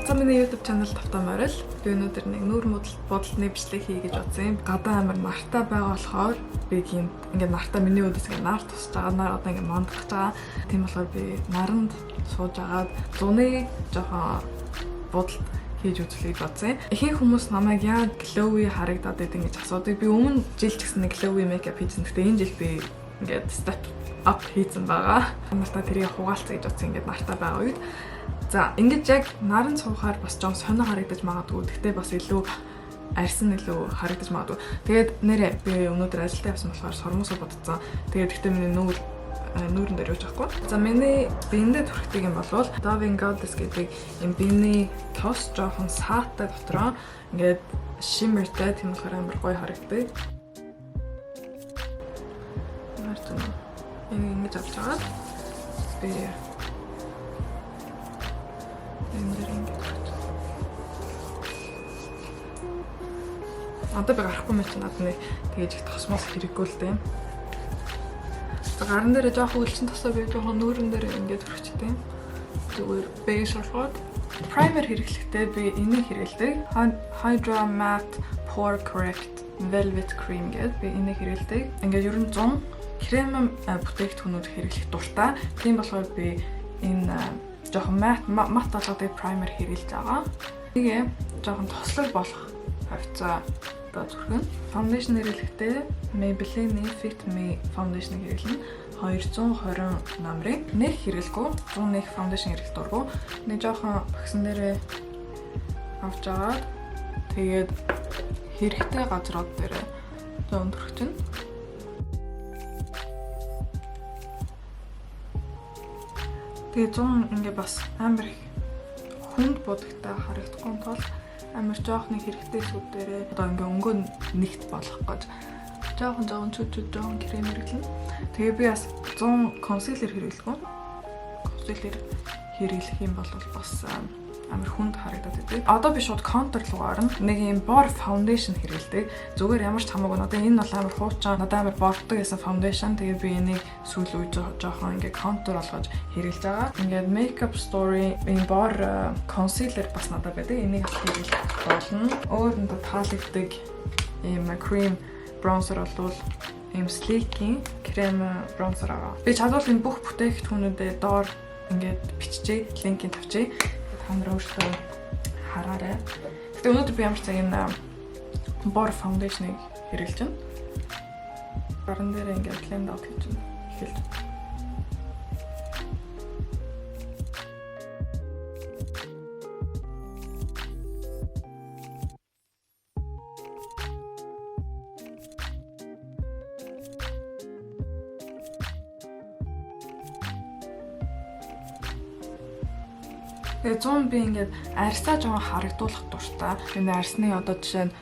За миний YouTube channel Тавтаа Морил. Би өнөөдөр нэг нүүр бодолтны бичлэг хий гэж бодсон юм. Гадаа амар нартай байгаа болохоор би ингээд нартай миний өдөс ингээд нар тусч байгаа. Нар одоо ингээд мандах байгаа. Тийм болохоор би наранд сууж агаад зуны жоохон бодолт хийж үзлээ гэж бодсон. Ихэнх хүмүүс намайг яг glowy харагдаад байдаг гэж асуудаг. Би өмнө жил ч гэсэн нэг glowy makeup хийсэн. Гэхдээ энэ жил би ингээд step up хийсэн байгаа. Намартаа тэрийг хугаалцаа гэж бодсон ингээд нартай байгаа үед. За ингэж яг наран суухаар бас жоон сонио харагдаж магадгүй. Гэхдээ бас илүү арьсан илүү харагдаж магадгүй. Тэгээд нэрээ би өнөөдөр ажилдаа явсан болохоор сормосоо бодсон. Тэгээд гэхдээ миний нүүрэн дээр юуж байхгүй. За миний биендээ түрхдэг юм бол Dove Goddess гэдэг юм биений тос жоохон саатай дотроо ингээд shimmerтэй тийм болохоор амар гоё харагддаг. Март ингэж авч байгаа. Би одоо би гарахгүй мэт надад тэгэж их тосмос хэрэггүй л дээ. За гарын дээр жоохон үлчин тосоо би жоохон нүүрэн дээр ингээд өргөчтэй. Зүгээр бэйс шалгаад primer хэрэглэхдээ би энийг хэрэглэдэг. Hydra Matte Pore Correct Velvet Cream гэдэг би энийг хэрэглэдэг. Ингээд ер нь 100 крем бүтээгдэхүүнүүд хэрэглэх дуртай. Тийм болохоор би энэ жоохон мат талуудын primer хэрэглэж байгаа. Тэгээ жоохон тослог болох хавцаа одоо зүрхэн. Foundation хэрэглэхдээ Maybelline Fit Me foundation хэрэглэнэ. 220 намрын. Нэг хэрэглэхгүй, 101 foundation хэрэглэх дурггүй. Нэг жоохон багсан дээрээ авч агаад тэгээд хэрэгтэй газрууд дээрээ өндөрлөх чинь. Тэгээ 100 ингээ бас амар хүнд бодогтой харагдахгүй тул амар жоохны хэрэгтэй сүдээрээ одоо ингээ өнгөө нэгт болох гэж жоохон чүчүүд жоохон крем хэрэглэнэ. Тэгээ би бас 100 консилер хэрэглэх үү? Консилер хэрэглэх юм бол бас амар хүнд харагдаад байдаг. Одоо би шууд контур руу орно. Нэг юм bor foundation хэрэглэдэг. Зүгээр ямар ч хамаагүй надад энэ бол амар хуучин, надад амар бордог гэсэн foundation. Тэгээ би энийг сүүл үе жоохон ингээ контур болгож хэрэглэж байгаа. Ингээд makeup story энэ bor concealer бас надад байдаг. Энийг хэрэглэх болно. Өөр нь таалагддаг ийм cream bronzer болвол ийм sleek-ийн крем bronzer аа. Би чадвал энэ бүх бүтээгдэхүүнүүдэд доор ингээд биччихье, линкийг тавьчих. Хамраа өөртөө хараарай. Гэтэ өнөөдөр би ямар ч цаг энэ bor foundation-ыг хэрэглэж байна. Гарын дээр ингээд blend out хийж байна. Эхэлж. Тэгээ 100 би ингээд арьсаа жоохон харагдуулах дуртай. Энэ арьсны одоо жишээ нь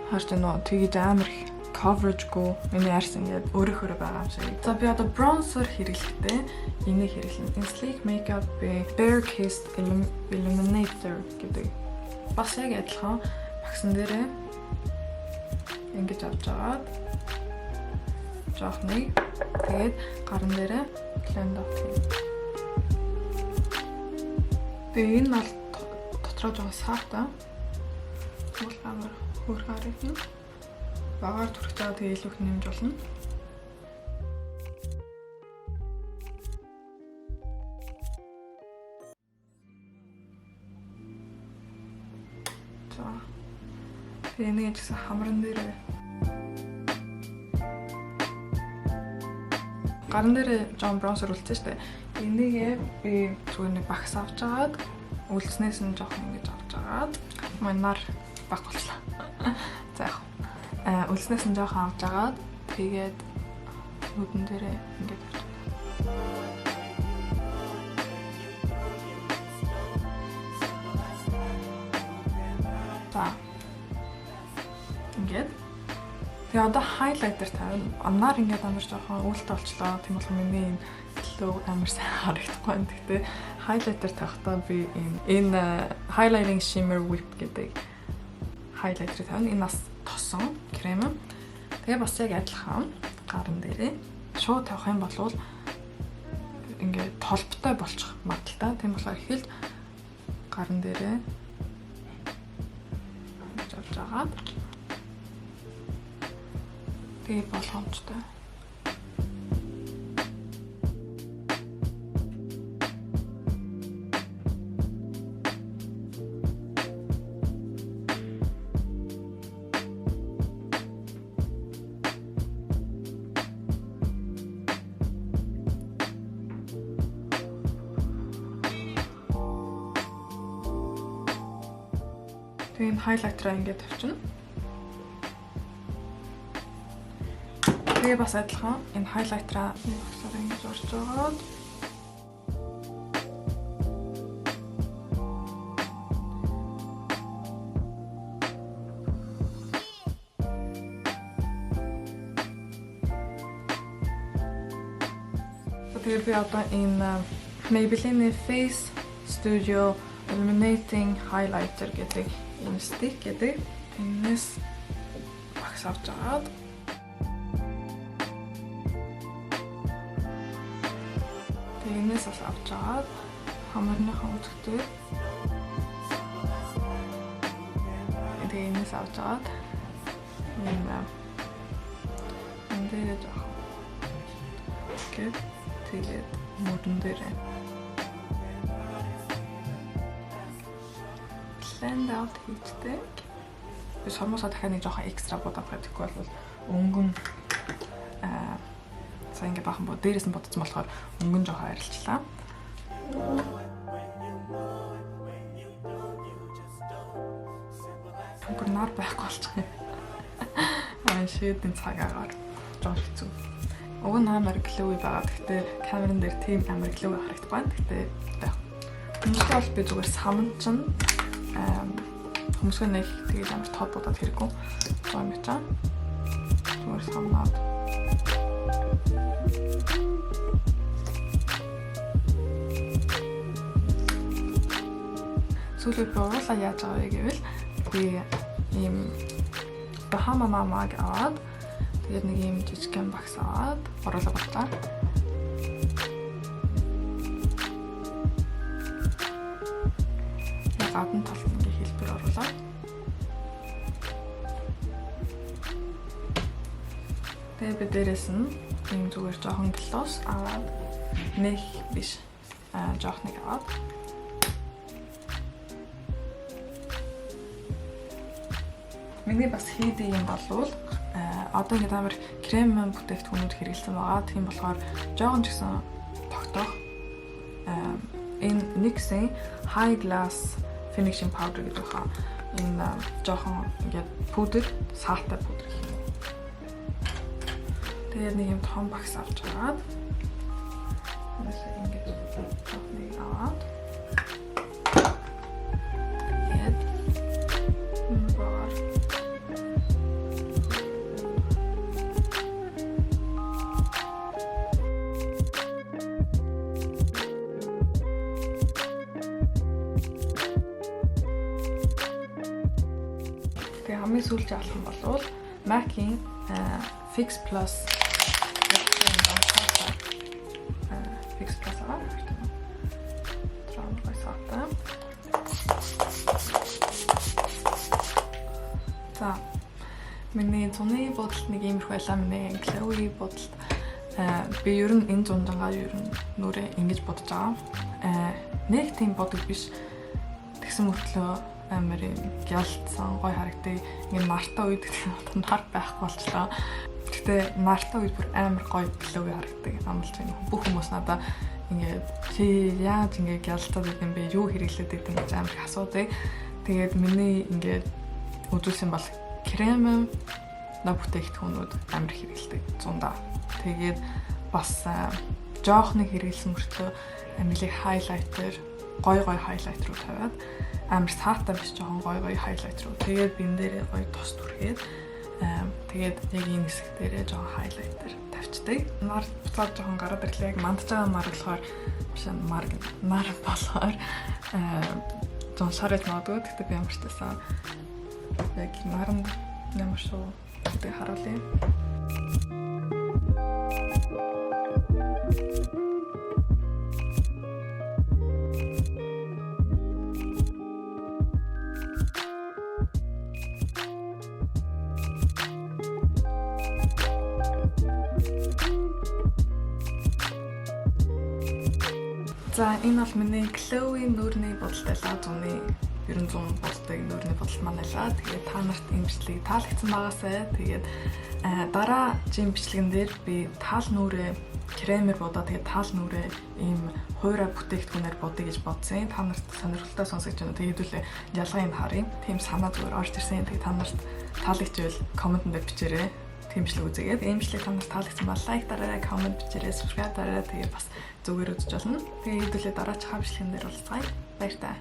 харж байна уу? Тэгэж амар их coveragгүй. Миний арьс ингээд өөрөөхөө байгаа юм шиг. За би одоо bronzer хэрэглэхдээ энийг хэрэглэнэ. Энэ Sleek Makeup Bare Kissed Illuminator гэдэг. Бас яг адилхан багсан дээрээ ингэж авч агаад жоохныг тэгээд гарын дээрээ blend out хийх. Тэгээ энэ бол дотроо жоохон саатай. Тэгвэл амар хөөрхөн харагдана. Багаар түрхэж байгаа тэгээ илүү их нэмж болно. За. Тэгээ энийг ч гэсэн хамран дээрээ гарын дээрээ John Bronzer үлдсэн шүү дээ. Энийгээ би зүгээр нэг багс авч агаад үлдснээс нь жоохон ингэж авч агаад манай нар баг болчлаа. За яг үлдснээс нь жоохон авч агаад тэгээд нүдэн дээрээ ингэж авч. За. Ингээд тэгээ одоо highlighter тавина. Анаар ингээд амар жоохон үүлтэй болчлоо. Тийм бол миний амар сайн харагдахгүй байна. Гэхдээ highlighter тавихтаа би энэ highlighting shimmer whip гэдэг highlighter тавина. Энэ бас тосон крем. Тэгээ бас яг адилхан гарын дээрээ шууд тавих юм бол ингээд толботой болчих магадaltaй. Тийм болохоор эхэлж гарн дээрээ авч агаад тэгээ болгоомжтой. Тэгээ энэ хайлайтераа ингээд тавьчихна. Тэгээ бас адилхан энэ хайлайтераа ингэж урж жагаад тэгээ би одоо энэ Maybelline Face Studio Illuminating Highlighter гэдэг энэ stick гэдэг энэс багс авч агаад тэгээ энэс бас авч агаад хамарныхаа үзэгтэй тэгээ энэс авч агаад энэ дээрээ жоох гэд тэгээд модон дээрээ blend out хийдэг. Би сормосоо дахиад нэг жоохон экстра бодоод байхгүй бол өнгөн за ингэ бахан бод дээрээс нь бодсон болохоор өнгөн жоохон арилчлаа. Өнгөн нар байхгүй болчихсон. Шийдэн цаг агаар жоохон хэцүү. Уг нь амар глоуи байгаа. Гэхдээ камерын дээр тийм амар глоуи харагдахгүй байна. Гэхдээ энэ бол би зүгээр саман чинь хүмүүсээ нэг тэгээд амар тод бодоод хэрэггүй. За юм чаа. Зүгээр самнаад. Сүүлийн буула яаж авъя гэвэл би ийм Bahama Mama-г аваад тэгээд нэг ийм жижигхэн багс аваад оруулаад боллоо. Гадна талд ингээ хэлбэр оруулаад тэгээ би дээрээс нь ийм зүгээр жоохон глосс аваад нэг биш жоохныг аваад миний бас хийдэг юм болвол одоо ингэ амар крем бүтээгдэхүүнүүд хэрэглэсэн байгаа. Тийм болохоор жоохон ч гэсэн тогтоох энэ NYX-ийн High Glass Finishing Powder гэдэг хаа энэ жоохон ингээд пудр саатай пудр гэх юм. Тэгээд нэг юм том багс авч аваад ингээд жоохон аваад тэгээд баар хамгийн сүүлд авах юм бол MAC-ийн Fix Plus Fix Plus аа. Трам байсаата. За. Миний зуны бодолд нэг иймэрхүү байлаа. Миний Chloe бодолд би ер нь энэ зундангаа ер нь нүрээ ингэж бодож байгаа. Нэг тийм бодог биш. Тэгсэн мөртлөө амар гялцсан гой харагддаг. Ингээ нартай үед гэдэг нь нар байхгүй болчлоо. Гэхдээ нартай үед бүр амар гой глоуи харагддаг. Амлж байна. Бүх хүмүүс надаа ингээ чи яаж ингээ гялцаад идэм бэ? Юу хэрэглээд идэм гэж амар их асуудаг. Тэгээд миний ингээ үзүүлсэн бол крем на бүтээгдэхүүнүүд амар хэрэглэдэг. Зундаа. Тэгээд бас жоохныг хэрэглэсэн мөртлөө амилыг хайлайтер гой хайлайтер руу тавиад амар саатай биш жоохон гой хайлайтер руу. Тэгээд бин дээрээ гой тос түргээд тэгээд яг энэ хэсэг дээрээ жоохон хайлайтер тавьчдаг. Нар буцаад жоохон гараад ирлээ. Яг мандж байгаа нар болохоор биш нар болохоор жоохон шарж магадгүй. Гэхдээ би ямар ч тасаа яг наран ямар шүү гэдэг харуулъя. За энэ бол миний Chloe нүүрний бодолтой лазууны 900 болтой нүүрний бодол маань байлаа. Тэгээд та нарт энэ бичлэгийг таалагдсан байгаасай. Тэгээд дараа жим бичлэгэн дээр би таал нүрээ кремээр бодоо тэгээд таал нүрээ ийм хуурай бүтээгдэхүүнээр бодъё гэж бодсон. Та нарт сонирхолтой сонсогч байна. Тэгээд хэдүүлээ ялгааг харъя. Тийм санаа зүгээр орж ирсэн. Тэгээд та нарт таалагдчихвэл комментэнд бичээрэй. Тийм бичлэг үзээгээд энэ бичлэг та нарт таалагдсан бол лайк дараарай, коммент бичээрэй, subscribe дараарай. Тэгээд бас зүгээр үзэж болно. Тэгээд хэдүүлээ дараачих бичлэгэн дээр уулзцгаая. Баяр таа.